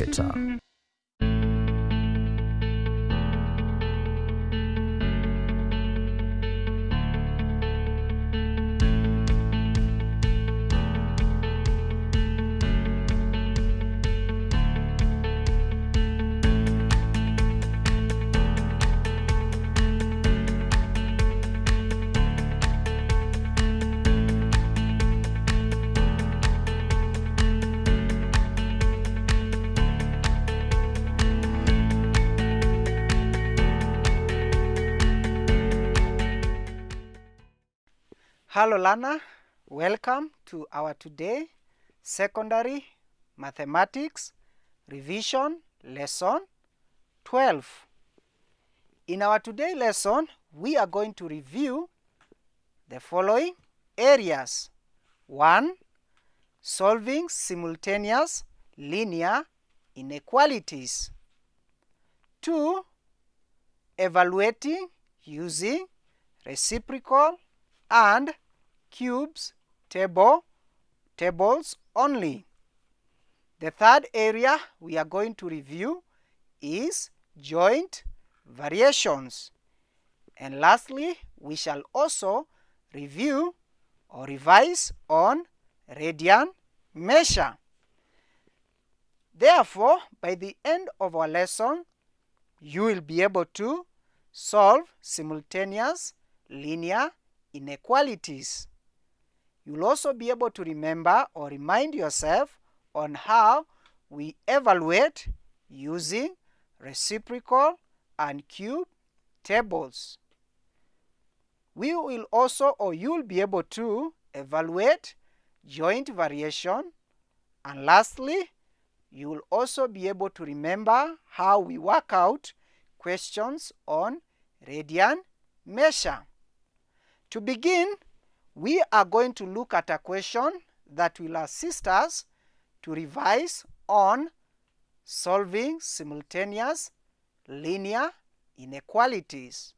educator. Hello learner, welcome to our today secondary mathematics revision lesson 12. In our today lesson, we are going to review the following areas. 1. Solving simultaneous linear inequalities. 2. Evaluating using reciprocal and cubes tables only. The third area we are going to review is joint variations. And lastly, we shall also review or revise on radian measure. Therefore, by the end of our lesson, you will be able to solve simultaneous linear inequalities. You will also be able to remember or remind yourself on how we evaluate using reciprocal and cube tables. We will also, or you will be able to evaluate joint variation, and lastly, you will also be able to remember how we work out questions on radian measure. To begin, we are going to look at a question that will assist us to revise on solving simultaneous linear inequalities.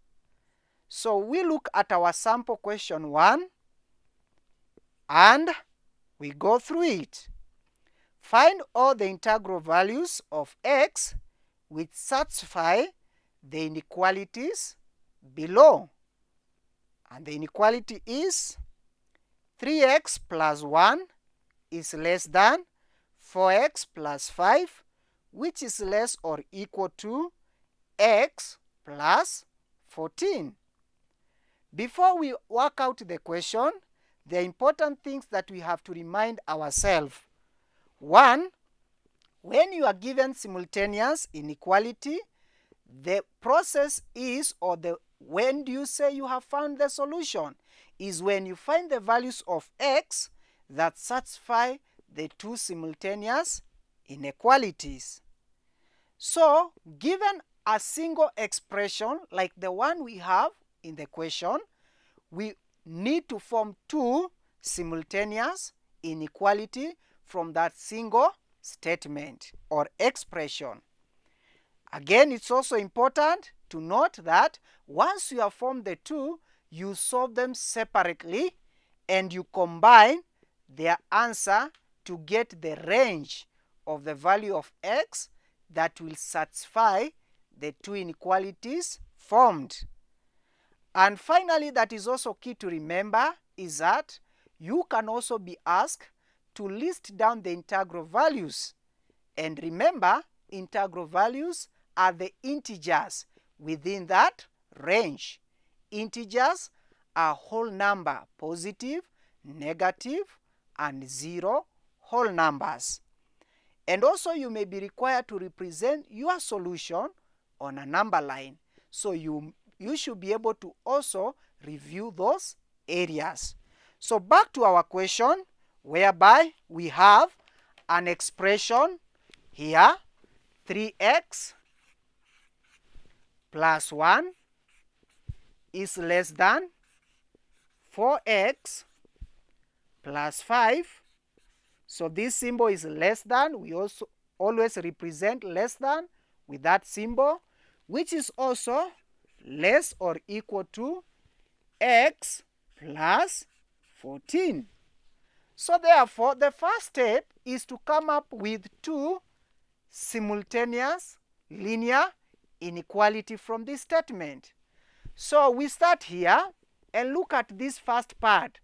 So we look at our sample question 1 and we go through it. Find all the integral values of x which satisfy the inequalities below. And the inequality is 3x plus 1 is less than 4x plus 5, which is less or equal to x plus 14. Before we work out the question, the important things that we have to remind ourselves. 1. When you are given simultaneous inequality, the process is, or when do you say you have found the solution? Is when you find the values of x that satisfy the two simultaneous inequalities. So, given a single expression like the one we have in the question, we need to form two simultaneous inequality from that single statement or expression. Again, it's also important to note that once you have formed the two, you solve them separately and you combine their answer to get the range of the value of x that will satisfy the two inequalities formed. And finally, that is also key to remember is that you can also be asked to list down the integral values. And remember, integral values are the integers within that range. Integers are whole number, positive, negative, and 0 whole numbers. And also you may be required to represent your solution on a number line. So you should be able to also review those areas. So back to our question, whereby we have an expression here, 3x plus 1 is less than 4x plus 5. So this symbol is less than. We also always represent less than with that symbol, which is also less or equal to x plus 14. So therefore, the first step is to come up with two simultaneous linear inequality from this statement. So we start here and look at this first part.